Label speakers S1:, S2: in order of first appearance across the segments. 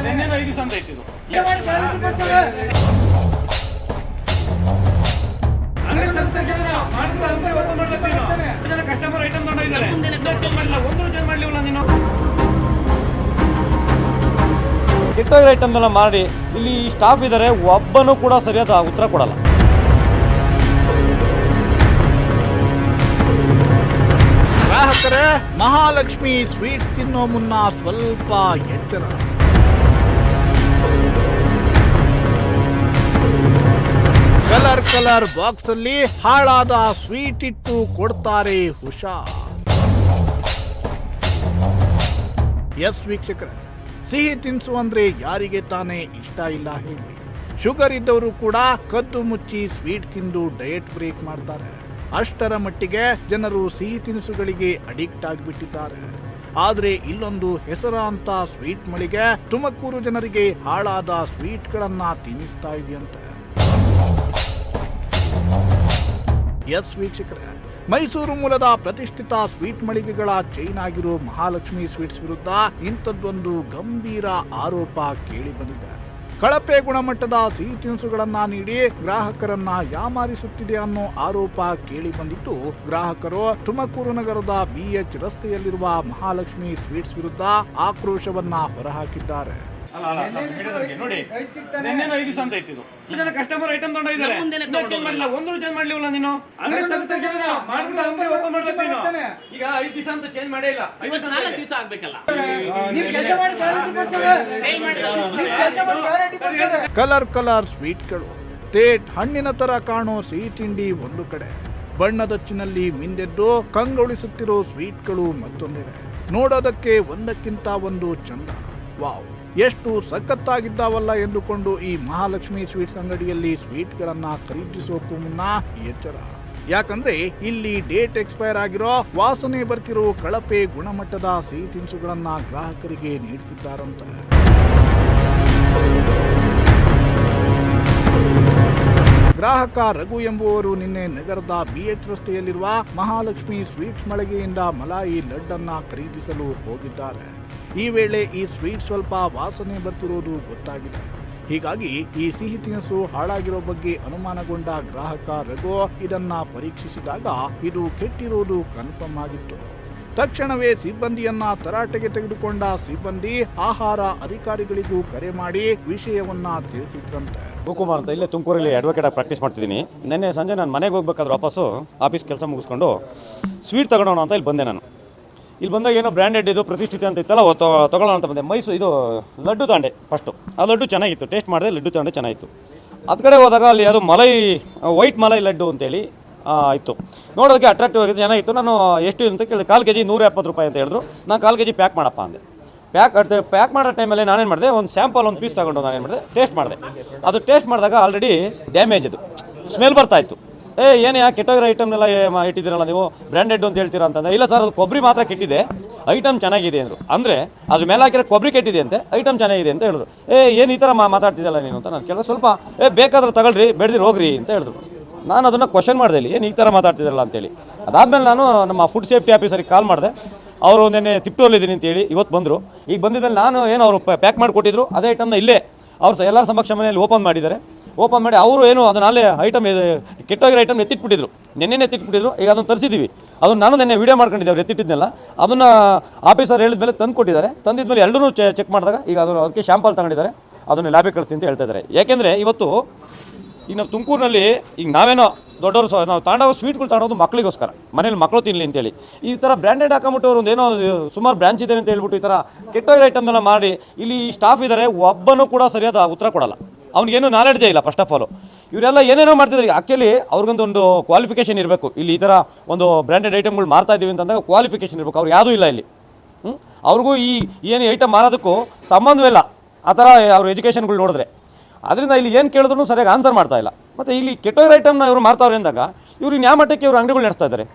S1: ನಿನ್ನೆ 5 ದಿವಸ ಅಂತ ಇತ್ತು ಕಸ್ಟಮರ್ ಐಟಮ್ ತಗೊಂಡಿದ್ದಾರೆ ಒಂದು ಚೇಂಜ್ ಮಾಡಲಿಲ್ಲ ನೀನು ಕೆಟ್ಟೋಗಿರೋ ಐಟಮ್ ಎಲ್ಲ ಮಾಡಿ ಇಲ್ಲಿ ಸ್ಟಾಫ್ ಇದ್ದಾರೆ ಒಬ್ಬನೂ ಕೂಡ ಸರಿಯಾದ ಉತ್ತರ ಕೊಡಲ್ಲ.
S2: ಗ್ರಾಹಕರೇ, ಮಹಾಲಕ್ಷ್ಮಿ ಸ್ವೀಟ್ಸ್ ತಿನ್ನೋ ಮುನ್ನ ಸ್ವಲ್ಪ ಎಚ್ಚರ. ಕಲರ್ ಬಾಕ್ಸ್ ಅಲ್ಲಿ ಹಾಳಾದ ಸ್ವೀಟ್ ಇಟ್ಟು ಕೊಡ್ತಾರೆ ಹುಷಾರ್. ಎಸ್ ವೀಕ್ಷಕರೇ, ಸಿಹಿ ತಿನಿಸು ಅಂದ್ರೆ ಯಾರಿಗೆ ತಾನೇ ಇಷ್ಟ ಇಲ್ಲ ಹೇಳಿ. ಶುಗರ್ ಇದ್ದವರು ಕೂಡ ಕದ್ದು ಮುಚ್ಚಿ ಸ್ವೀಟ್ ತಿಂದು ಡಯಟ್ ಬ್ರೇಕ್ ಮಾಡ್ತಾರೆ. ಅಷ್ಟರ ಮಟ್ಟಿಗೆ ಜನರು ಸಿಹಿ ತಿನಿಸುಗಳಿಗೆ ಅಡಿಕ್ಟ್ ಆಗಿಬಿಟ್ಟಿದ್ದಾರೆ. ಆದ್ರೆ ಇಲ್ಲೊಂದು ಹೆಸರಾಂತ ಸ್ವೀಟ್ ಮಳಿಗೆ ತುಮಕೂರು ಜನರಿಗೆ ಹಾಳಾದ ಸ್ವೀಟ್ಗಳನ್ನ ತಿನ್ನಿಸ್ತಾ ಇದೆಯಂತೆ. ಎಸ್ ವೀಕ್ಷಕರೇ, ಮೈಸೂರು ಮೂಲದ ಪ್ರತಿಷ್ಠಿತ ಸ್ವೀಟ್ ಮಳಿಗೆಗಳ ಚೈನ್ ಆಗಿರೋ ಮಹಾಲಕ್ಷ್ಮಿ ಸ್ವೀಟ್ಸ್ ವಿರುದ್ಧ ಇಂಥದ್ದೊಂದು ಗಂಭೀರ ಆರೋಪ ಕೇಳಿ ಬಂದಿದೆ. ಕಳಪೆ ಗುಣಮಟ್ಟದ ಸಿಹಿ ತಿನಿಸುಗಳನ್ನ ನೀಡಿ ಗ್ರಾಹಕರನ್ನ ಯಾಮಾರಿಸುತ್ತಿದೆ ಅನ್ನೋ ಆರೋಪ ಕೇಳಿ ಬಂದಿದ್ದು, ಗ್ರಾಹಕರು ತುಮಕೂರು ನಗರದ BH ರಸ್ತೆಯಲ್ಲಿರುವ ಮಹಾಲಕ್ಷ್ಮಿ ಸ್ವೀಟ್ಸ್ ವಿರುದ್ಧ ಆಕ್ರೋಶವನ್ನ ಹೊರಹಾಕಿದ್ದಾರೆ.
S1: ನೋಡಿ, ನಿನ್ನೆ 5 ದಿವಸ ಅಂತ ಇತ್ತು ಕಸ್ಟಮರ್ ಐಟಮ್ ತಗೊಂಡಿದ್ದಾರೆ ಒಂದು ಚೇಂಜ್ ಮಾಡಲಿಲ್ಲ ನೀನು ಈಗ 5 ದಿವಸ ಅಂತ ಚೇಂಜ್ ಮಾಡೇ ಇಲ್ಲ. 4 ದಿವಸ ಆಗ್ಬೇಕಲ್ಲ.
S2: ಕಲರ್ ಸ್ವೀಟ್ಗಳು, ತೇಟ್ ಹಣ್ಣಿನ ತರ ಕಾಣೋ ಸಿಹಿ ತಿಂಡಿ ಒಂದು ಕಡೆ, ಬಣ್ಣದಚ್ಚಿನಲ್ಲಿ ಮಿಂದೆದ್ದು ಕಂಗೊಳಿಸುತ್ತಿರೋ ಸ್ವೀಟ್ಗಳು ಮತ್ತೊಂದೆಡೆ. ನೋಡೋದಕ್ಕೆ ಒಂದಕ್ಕಿಂತ ಒಂದು ಚಂದ. ವಾವ್, ಎಷ್ಟು ಸಖತ್ತಾಗಿದ್ದಾವಲ್ಲ ಎಂದುಕೊಂಡು ಈ ಮಹಾಲಕ್ಷ್ಮಿ ಸ್ವೀಟ್ಸ್ ಅಂಗಡಿಯಲ್ಲಿ ಸ್ವೀಟ್ಗಳನ್ನ ಖರೀದಿಸೋಕ್ಕೂ ಮುನ್ನ ಎಚ್ಚರ. ಯಾಕಂದ್ರೆ ಇಲ್ಲಿ ಡೇಟ್ ಎಕ್ಸ್ಪೈರ್ ಆಗಿರೋ, ವಾಸನೆ ಬರ್ತಿರೋ ಕಳಪೆ ಗುಣಮಟ್ಟದ ಸಿಹಿ ತಿನಿಸುಗಳನ್ನ ಗ್ರಾಹಕರಿಗೆ ನೀಡ್ತಿದ್ದಾರಂತೆ. ಗ್ರಾಹಕ ರಘು ಎಂಬುವರು ನಿನ್ನೆ ನಗರದ BH ರಸ್ತೆಯಲ್ಲಿರುವ ಮಹಾಲಕ್ಷ್ಮಿ ಸ್ವೀಟ್ಸ್ ಮಳಿಗೆಯಿಂದ ಮಲಾಯಿ ಲಡ್ಡನ್ನ ಖರೀದಿಸಲು ಹೋಗಿದ್ದಾರೆ. ಈ ವೇಳೆ ಈ ಸ್ವೀಟ್ ಸ್ವಲ್ಪ ವಾಸನೆ ಬರ್ತಿರೋದು ಗೊತ್ತಾಗಿದೆ. ಹೀಗಾಗಿ ಈ ಸಿಹಿ ತಿನಿಸು ಹಾಳಾಗಿರೋ ಬಗ್ಗೆ ಅನುಮಾನಗೊಂಡ ಗ್ರಾಹಕ ರಘು ಇದನ್ನ ಪರೀಕ್ಷಿಸಿದಾಗ ಇದು ಕೆಟ್ಟಿರೋದು ಕನ್ಫರ್ಮ್ ಆಗಿತ್ತು. ತಕ್ಷಣವೇ ಸಿಬ್ಬಂದಿಯನ್ನ ತರಾಟೆಗೆ ತೆಗೆದುಕೊಂಡ ಸಿಬ್ಬಂದಿ ಆಹಾರ ಅಧಿಕಾರಿಗಳಿಗೂ ಕರೆ ಮಾಡಿ ವಿಷಯವನ್ನ ತಿಳಿಸಿದ್ರಂತೆ.
S1: ಶಿವಕುಮಾರ್ ಅಂತ ಇಲ್ಲೇ ತುಮಕೂರಲ್ಲಿ ಅಡ್ವೊಕೇಟ್ ಆಗಿ ಪ್ರಾಕ್ಟೀಸ್ ಮಾಡ್ತಿದ್ದೀನಿ. ನಿನ್ನೆ ಸಂಜೆ ನಾನು ಮನೆಗೆ ಹೋಗ್ಬೇಕಾದ್ರೆ ವಾಪಸ್ಸು ಆಫೀಸ್ ಕೆಲಸ ಮುಗಿಸ್ಕೊಂಡು ಸ್ವೀಟ್ ತಗೊಳ್ಳೋಣ ಅಂತ ಇಲ್ಲಿ ಬಂದೆ. ನಾನು ಇಲ್ಲಿ ಬಂದಾಗ ಏನೋ ಬ್ರ್ಯಾಂಡೆಡ್ ಇದು ಪ್ರತಿಷ್ಠಿತ ಅಂತ ಇತ್ತಲ್ಲ, ತೊಗೊಳ್ಳೋಣ ಅಂತ ಬಂದೆ. ಮೈಸೂರು ಇದು ಲಡ್ಡು ತಾಂಡೆ ಫಸ್ಟು. ಆ ಲಡ್ಡು ಚೆನ್ನಾಗಿತ್ತು, ಟೇಸ್ಟ್ ಮಾಡಿದೆ, ಲಡ್ಡು ತಾಂಡೆ ಚೆನ್ನಾಗಿತ್ತು. ಅದು ಕಡೆ ಹೋದಾಗ ಅಲ್ಲಿ ಅದು ವೈಟ್ ಮಲೈ ಲಡ್ಡು ಅಂತೇಳಿ ಇತ್ತು. ನೋಡೋದಕ್ಕೆ ಅಟ್ರಾಕ್ಟಿವ್ ಆಗಿದೆ, ಚೆನ್ನಾಗಿತ್ತು. ನಾನು ಎಷ್ಟು ಅಂತ ಕೇಳಿದೆ, 1/4 kg 170 ರೂಪಾಯಿ ಅಂತ ಹೇಳಿದ್ರು. ನಾನು 1/4 kg ಪ್ಯಾಕ್ ಮಾಡಪ್ಪ ಅಂದೆ. ಪ್ಯಾಕ್ ಮಾಡೋ ಟೈಮಲ್ಲಿ ನಾನೇನು ಮಾಡಿದೆ, ಒಂದು ಸ್ಯಾಂಪಲ್ ಒಂದು ಪೀಸ್ ತಗೊಂಡು ನಾನೇನು ಮಾಡಿದೆ, ಟೇಸ್ಟ್ ಮಾಡಿದೆ. ಅದು ಟೇಸ್ಟ್ ಮಾಡಿದಾಗ ಆಲ್ರೆಡಿ ಡ್ಯಾಮೇಜ್ ಇದು ಸ್ಮೆಲ್ ಬರ್ತಾಯಿತ್ತು. ಏನು ಯಾಕೆ ಕೆಟ್ಟೋಗಿರೋ ಐಟಮ್ನೆಲ್ಲ ಇಟ್ಟಿದ್ದೀರಲ್ಲ ನೀವು, ಬ್ರ್ಯಾಂಡೆಡ್ ಅಂತ ಹೇಳ್ತೀರಾ ಅಂತಂದರೆ, ಇಲ್ಲ ಸರ್ ಅದು ಕೊಬ್ಬರಿ ಮಾತ್ರ ಕೆಟ್ಟಿದೆ, ಐಟಮ್ ಚೆನ್ನಾಗಿದೆ ಅಂದರು. ಅಂದರೆ ಅದ್ರ ಮೇಲೆ ಹಾಕಿರೋ ಕೊಬ್ಬರಿ ಕೆಟ್ಟಿದೆ ಅಂತೆ, ಐಟಮ್ ಚೆನ್ನಾಗಿದೆ ಅಂತ ಹೇಳಿದ್ರು. ಏನು ಈ ಥರ ಮಾತಾಡ್ತಿದ್ದಲ್ಲ ನೀನು ಅಂತ ನಾನು ಕೇಳಿದೆ. ಸ್ವಲ್ಪ ಬೇಕಾದ್ರೆ ತಗೊಳ್ರಿ, ಬೆಳೆದಿರು ಹೋಗ್ರಿ ಅಂತ ಹೇಳಿದ್ರು. ನಾನು ಅದನ್ನು ಕ್ವಶನ್ ಮಾಡಿದೆ, ಇಲ್ಲಿ ಏನು ಈ ಥರ ಮಾತಾಡ್ತಿದ್ರಲ್ಲ ಅಂತೇಳಿ. ಅದಾದಮೇಲೆ ನಾನು ನಮ್ಮ ಫುಡ್ ಸೇಫ್ಟಿ ಆಫೀಸರಿಗೆ ಕಾಲ್ ಮಾಡಿದೆ. ಅವರು ನೆನ್ನೆ ತಿಪ್ಟೂರಲ್ಲಿದ್ದೀನಿ ಅಂತೇಳಿ ಇವತ್ತು ಬಂದರು. ಈಗ ಬಂದಿದ್ಮೇಲೆ ನಾನು ಏನು ಅವರು ಪ್ಯಾಕ್ ಮಾಡಿಕೊಟ್ಟಿದ್ರು ಅದೇ ಐಟಮ್ನ ಇಲ್ಲೇ ಅವ್ರು ಎಲ್ಲರ ಸಮಕ್ಷ ಮನೆಯಲ್ಲಿ ಓಪನ್ ಮಾಡಿದ್ದಾರೆ. ಓಪನ್ ಮಾಡಿ ಅವರು ಏನು ಅದನ್ನೇ ಐಟಮ್ ಕೆಟ್ಟೋಗಿರೋ ಐಟಮ್ ಎತ್ತಿಟ್ಬಿಟ್ಟಿದ್ರು, ನೆನ್ನೆ ಎತ್ತಿಟ್ಬಿಟ್ಟಿದ್ರು. ಈಗ ಅದನ್ನು ತರಿಸಿದ್ದೀವಿ. ಅದನ್ನು ನಾನು ನೆನ್ನೆ ವೀಡಿಯೋ ಮಾಡ್ಕೊಂಡಿದ್ದೆ, ಅವ್ರು ಎತ್ತಿಟ್ಟಿದ್ನೆಲ್ಲ. ಅದನ್ನು ಆಫೀಸರ್ ಹೇಳಿದ ಮೇಲೆ ತಂದು ಕೊಟ್ಟಿದ್ದಾರೆ. ತಂದಿದ್ಮೇಲೆ ಎಲ್ಲರೂ ಚೆಕ್ ಮಾಡಿದಾಗ ಈಗ ಅದಕ್ಕೆ ಶಾಂಪಲ್ ತಗೊಂಡಿದ್ದಾರೆ, ಅದನ್ನು ಲ್ಯಾಬಿಗೆ ಕಳಿಸ್ತೀನಿ ಅಂತ ಹೇಳ್ತಾ ಇದ್ದಾರೆ. ಯಾಕೆಂದರೆ ಇವತ್ತು ಈಗ ನಾವು ತುಮಕೂರಿನಲ್ಲಿ ಈಗ ನಾವೇನೋ ದೊಡ್ಡವರು ನಾವು ತಗೊಂಡೋಗೋ ಸ್ವೀಟ್ಗಳು ತಗೊಂಡೋದು ಮಕ್ಕಳಿಗೋಸ್ಕರ, ಮನೇಲಿ ಮಕ್ಕಳು ತಿನ್ನಲಿ ಅಂತೇಳಿ ಈ ಥರ ಬ್ರ್ಯಾಂಡೆಡ್ ಹಾಕೊಂಬಿಟ್ಟು ಅವ್ರು ಏನೋ ಸುಮಾರು ಬ್ರಾಂಚ್ ಇದೆ ಅಂತ ಹೇಳ್ಬಿಟ್ಟು ಈ ಥರ ಕೆಟ್ಟೋಗಿರೋ ಐಟಮ್ನೆಲ್ಲ ಮಾಡಿ ಇಲ್ಲಿ ಸ್ಟಾಫ್ ಇದ್ದಾರೆ, ಒಬ್ಬನೂ ಕೂಡ ಸರಿಯಾದ ಉತ್ತರ ಕೊಡಲ್ಲ. ಅವ್ನಿಗೇನು ನಾಲೆಡ್ಜೇ ಇಲ್ಲ ಫಸ್ಟ್ ಆಫ್ ಆಲ್. ಇವರೆಲ್ಲ ಏನೇನೋ ಮಾಡ್ತಿದ್ದಾರೆ. ಆ್ಯಕ್ಚುಲಿ ಅವ್ರಿಗೊಂದು ಕ್ವಾಲಿಫಿಕೇಷನ್ ಇರಬೇಕು. ಇಲ್ಲಿ ಈ ಥರ ಒಂದು ಬ್ರ್ಯಾಂಡೆಡ್ ಐಟಮ್ಗಳು ಮಾರ್ತಾ ಇದ್ದೀವಿ ಅಂತಂದಾಗ ಕ್ವಾಲಿಫಿಕೇಷನ್ ಇರಬೇಕು. ಅವ್ರು ಯಾವುದೂ ಇಲ್ಲ ಇಲ್ಲಿ. ಅವ್ರಿಗೂ ಈ ಏನು ಐಟಮ್ ಮಾರೋದಕ್ಕೂ ಸಂಬಂಧವಿಲ್ಲ ಆ ಥರ ಅವ್ರ ಎಜುಕೇಷನ್ಗಳು ನೋಡಿದ್ರೆ. ಅದರಿಂದ ಇಲ್ಲಿ ಏನು ಕೇಳಿದ್ರು ಸರಿಯಾಗಿ ಆನ್ಸರ್ ಮಾಡ್ತಾ ಇಲ್ಲ. ಮತ್ತು ಇಲ್ಲಿ ಕೆಟ್ಟೋಗಿರೋ ಐಟಮ್ನ ಇವರು ಮಾರ್ತಾವ್ರೆ ಅಂದಾಗ ಇವ್ರು ಯಾವ ಮಟ್ಟಕ್ಕೆ ಇವರು ಅಂಗಡಿಗಳು ನಡೆಸ್ತಾ ಇದ್ದಾರೆ,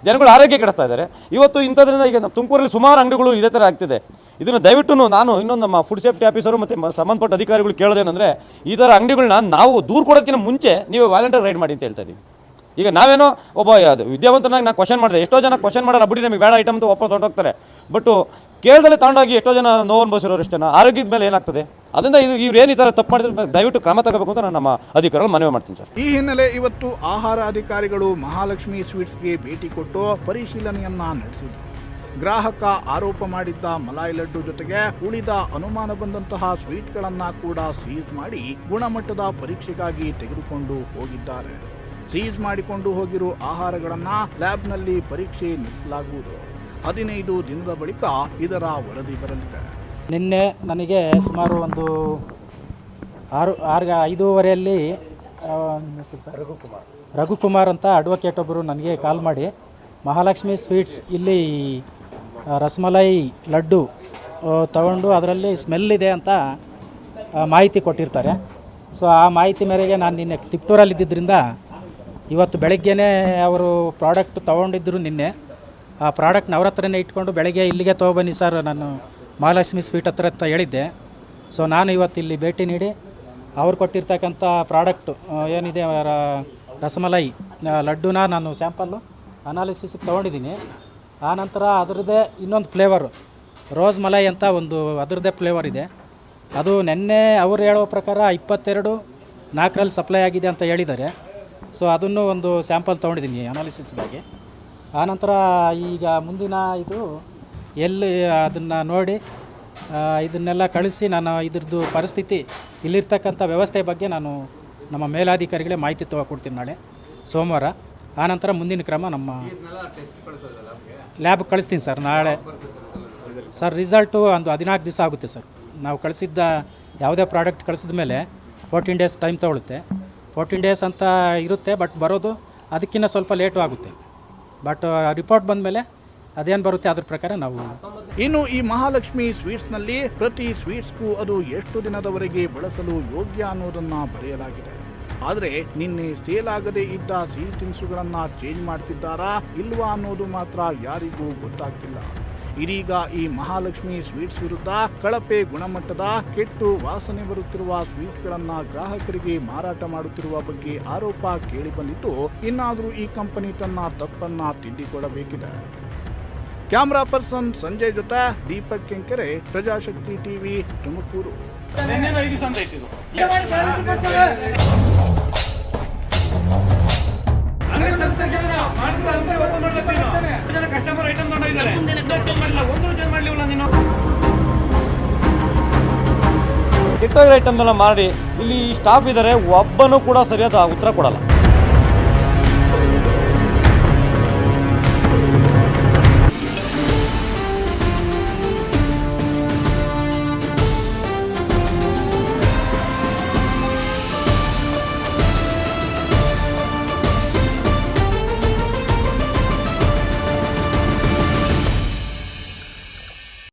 S1: ಜನಗಳು ಆರೋಗ್ಯ ಕೆಡಿಸ್ತಾ ಇದ್ದಾರೆ. ಇವತ್ತು ಇಂಥದ್ರಿಂದ ಈಗ ತುಮಕೂರಲ್ಲಿ ಸುಮಾರು ಅಂಗಡಿಗಳು ಇದೇ ಥರ ಆಗ್ತಿದೆ. ಇದನ್ನು ದಯವಿಟ್ಟು ನಾನು ಇನ್ನೊಂದು ನಮ್ಮ ಫುಡ್ ಸೇಫ್ಟಿ ಆಫೀಸರು ಮತ್ತು ಸಂಬಂಧಪಟ್ಟ ಅಧಿಕಾರಿಗಳು ಕೇಳೋದೇನೆಂದರೆ, ಈ ಥರ ಅಂಗಡಿಗಳನ್ನ ನಾವು ದೂರ ಕೊಡೋದಕ್ಕಿಂತ ಮುಂಚೆ ನೀವು ವಾಲಂಟಿಯರ್ ರೈಡ್ ಮಾಡಿ ಅಂತ ಹೇಳ್ತಾ ಇದ್ದೀವಿ. ಈಗ ನಾವೇನೋ ಒಬ್ಬ ವಿದ್ಯಾವಂತನಾಗಿ ನಾನು ಕ್ವಶನ್ ಮಾಡಿದೆ, ಎಷ್ಟೋ ಜನ ಕ್ವಶನ್ ಮಾಡೋಲ್ಲ, ಬಿಡಿ ನಮಗೆ ಬೇಡ ಐಟಮ್ ಅಂತ ಒಬ್ಬ ತೊಗೊಂಡೋಗ್ತಾರೆ. ಬಟ್ ಕೇಳ್ದಲ್ಲೇ ತಗೊಂಡೋಗಿ ಎಷ್ಟೋ ಜನ ನೋವು ಅನುಭವಿಸಿರೋರು ಇಷ್ಟೇ. ಆರೋಗ್ಯದ ಮೇಲೆ ಏನಾಗ್ತದೆ? ಅದರಿಂದ ಇವ್ರು ಏನು ಈ ಥರ ತಪ್ಪು ಮಾಡಿದ್ರೆ ದಯವಿಟ್ಟು ಕ್ರಮ ತಗೋಬೇಕು ಅಂತ ನಾನು ನಮ್ಮ ಅಧಿಕಾರಿಗಳು ಮನವಿ ಮಾಡ್ತೀನಿ ಸರ್.
S2: ಈ ಹಿನ್ನೆಲೆ ಇವತ್ತು ಆಹಾರ ಅಧಿಕಾರಿಗಳು ಮಹಾಲಕ್ಷ್ಮಿ ಸ್ವೀಟ್ಸ್ಗೆ ಭೇಟಿ ಕೊಟ್ಟು ಪರಿಶೀಲನೆಯನ್ನ ನಡೆಸಿದರು. ಗ್ರಾಹಕ ಆರೋಪ ಮಾಡಿದ್ದ ಮಲಾಯಿ ಲಡ್ಡು ಜೊತೆಗೆ ಉಳಿದ ಅನುಮಾನ ಬಂದಂತಹ ಸ್ವೀಟ್ಗಳನ್ನ ಕೂಡ ಸೀಸ್ ಮಾಡಿ ಗುಣಮಟ್ಟದ ಪರೀಕ್ಷೆಗಾಗಿ ತೆಗೆದುಕೊಂಡು ಹೋಗಿದ್ದಾರೆ. ಸೀಸ್ ಮಾಡಿಕೊಂಡು ಹೋಗಿರೋ ಆಹಾರಗಳನ್ನ ಲ್ಯಾಬ್ನಲ್ಲಿ ಪರೀಕ್ಷೆ ನಡೆಸಲಾಗುವುದು. 15 ದಿನದ ಬಳಿಕ ಇದರ ವರದಿ ಬರಲಿದೆ.
S3: ನಿನ್ನೆ ನನಗೆ ಸುಮಾರು ಒಂದು 5:30 ರಘುಕುಮಾರ್ ಅಂತ ಅಡ್ವೊಕೇಟ್ ಒಬ್ಬರು ನನಗೆ ಕಾಲ್ ಮಾಡಿ ಮಹಾಲಕ್ಷ್ಮಿ ಸ್ವೀಟ್ಸ್ ಇಲ್ಲಿ ರಸಮಲೈ ಲಡ್ಡು ತಗೊಂಡು ಅದರಲ್ಲಿ ಸ್ಮೆಲ್ ಇದೆ ಅಂತ ಮಾಹಿತಿ ಕೊಟ್ಟಿರ್ತಾರೆ. ಸೊ ಆ ಮಾಹಿತಿ ಮೇರೆಗೆ ನಾನು ನಿನ್ನೆ ತಿಪ್ಟೂರಲ್ಲಿ ಇದ್ದಿದ್ದರಿಂದ ಇವತ್ತು ಬೆಳಗ್ಗೆನೇ ಅವರು ಪ್ರಾಡಕ್ಟ್ ತೊಗೊಂಡಿದ್ದರು. ನಿನ್ನೆ ಆ ಪ್ರಾಡಕ್ಟ್ನ ಅವ್ರ ಹತ್ರನೇ ಇಟ್ಕೊಂಡು ಬೆಳಗ್ಗೆ ಇಲ್ಲಿಗೆ ತೊಗೊಬನ್ನಿ ಸರ್ ನಾನು ಮಹಾಲಕ್ಷ್ಮಿ ಸ್ವೀಟ್ ಹತ್ರ ಅಂತ ಹೇಳಿದ್ದೆ. ಸೊ ನಾನು ಇವತ್ತು ಇಲ್ಲಿ ಭೇಟಿ ನೀಡಿ ಅವ್ರು ಕೊಟ್ಟಿರ್ತಕ್ಕಂಥ ಪ್ರಾಡಕ್ಟು ಏನಿದೆ ರಸಮಲೈ ಲಡ್ಡುನ ನಾನು ಸ್ಯಾಂಪಲ್ಲು ಅನಾಲಿಸಿಸ್ಗೆ ತೊಗೊಂಡಿದ್ದೀನಿ. ಆನಂತರ ಅದರದ್ದೇ ಇನ್ನೊಂದು ಫ್ಲೇವರು ರೋಸ್ ಮಲೈ ಅಂತ ಒಂದು ಅದರದ್ದೇ ಫ್ಲೇವರ್ ಇದೆ. ಅದು ನಿನ್ನೆ ಅವರು ಹೇಳೋ ಪ್ರಕಾರ 22/4 ಸಪ್ಲೈ ಆಗಿದೆ ಅಂತ ಹೇಳಿದ್ದಾರೆ. ಸೊ ಅದನ್ನು ಒಂದು ಸ್ಯಾಂಪಲ್ ತೊಗೊಂಡಿದ್ದೀನಿ ಅನಾಲಿಸಿಸ್ಗಾಗಿ. ಆನಂತರ ಈಗ ಮುಂದಿನ ಇದು ಎಲ್ಲಿ ಅದನ್ನು ನೋಡಿ ಇದನ್ನೆಲ್ಲ ಕಳಿಸಿ ನಾನು ಇದ್ರದ್ದು ಪರಿಸ್ಥಿತಿ ಇಲ್ಲಿರ್ತಕ್ಕಂಥ ವ್ಯವಸ್ಥೆ ಬಗ್ಗೆ ನಾನು ನಮ್ಮ ಮೇಲಾಧಿಕಾರಿಗಳೇ ಮಾಹಿತಿ ಕೊಡ್ತೀನಿ ನಾಳೆ ಸೋಮವಾರ. ಆನಂತರ ಮುಂದಿನ ಕ್ರಮ ನಮ್ಮ ಲ್ಯಾಬ್ ಕಳಿಸ್ತೀನಿ ಸರ್ ನಾಳೆ. ಸರ್ ರಿಸಲ್ಟು ಒಂದು 14 ದಿವಸ ಆಗುತ್ತೆ ಸರ್. ನಾವು ಕಳಿಸಿದ್ದ ಯಾವುದೇ ಪ್ರಾಡಕ್ಟ್ ಕಳಿಸಿದ ಮೇಲೆ 14 ಡೇಸ್ ಟೈಮ್ ತೊಗೊಳುತ್ತೆ. 14 ಡೇಸ್ ಅಂತ ಇರುತ್ತೆ, ಬಟ್ ಬರೋದು ಅದಕ್ಕಿಂತ ಸ್ವಲ್ಪ ಲೇಟು ಆಗುತ್ತೆ. ಬಟ್ ರಿಪೋರ್ಟ್ ಬಂದ ಮೇಲೆ ಅದೇನು ಬರುತ್ತೆ ಅದ್ರ ಪ್ರಕಾರ ನಾವು.
S2: ಇನ್ನು ಈ ಮಹಾಲಕ್ಷ್ಮಿ ಸ್ವೀಟ್ಸ್ನಲ್ಲಿ ಪ್ರತಿ ಸ್ವೀಟ್ಸ್ಗೂ ಅದು ಎಷ್ಟು ದಿನದವರೆಗೆ ಬಳಸಲು ಯೋಗ್ಯ ಅನ್ನೋದನ್ನ ಬರೆಯಲಾಗಿದೆ. ಆದರೆ ನಿನ್ನೆ ಸೇಲ್ ಆಗದೆ ಇದ್ದ ಸಿಹಿ ತಿನಿಸುಗಳನ್ನ ಚೇಂಜ್ ಮಾಡ್ತಿದ್ದಾರಾ ಇಲ್ವಾ ಅನ್ನೋದು ಮಾತ್ರ ಯಾರಿಗೂ ಗೊತ್ತಾಗ್ತಿಲ್ಲ. ಇದೀಗ ಈ ಮಹಾಲಕ್ಷ್ಮಿ ಸ್ವೀಟ್ಸ್ ವಿರುದ್ಧ ಕಳಪೆ ಗುಣಮಟ್ಟದ ಕೆಟ್ಟು ವಾಸನೆ ಬರುತ್ತಿರುವ ಸ್ವೀಟ್ಗಳನ್ನ ಗ್ರಾಹಕರಿಗೆ ಮಾರಾಟ ಮಾಡುತ್ತಿರುವ ಬಗ್ಗೆ ಆರೋಪ ಕೇಳಿಬಂದಿದ್ದು, ಇನ್ನಾದರೂ ಈ ಕಂಪನಿ ತನ್ನ ತಪ್ಪನ್ನ ತಿದ್ದಿಕೊಳ್ಳಬೇಕಿದೆ. ಕ್ಯಾಮರಾ ಪರ್ಸನ್ ಸಂಜಯ್ ಜೊತೆ Deepak Kenkere, Prajashakti TV, Tumakuru.
S1: Customer item ತಗೊಂಡಿದ್ದಾರೆ, ಕೆಟ್ಟೋಗಿರೋ ಐಟಮ್ನೆಲ್ಲ ಮಾಡಿ ಇಲ್ಲಿ ಸ್ಟಾಫ್ ಇದ್ದಾರೆ, ಒಬ್ಬನೂ ಕೂಡ ಸರಿಯಾದ ಉತ್ತರ ಕೊಡಲ್ಲ.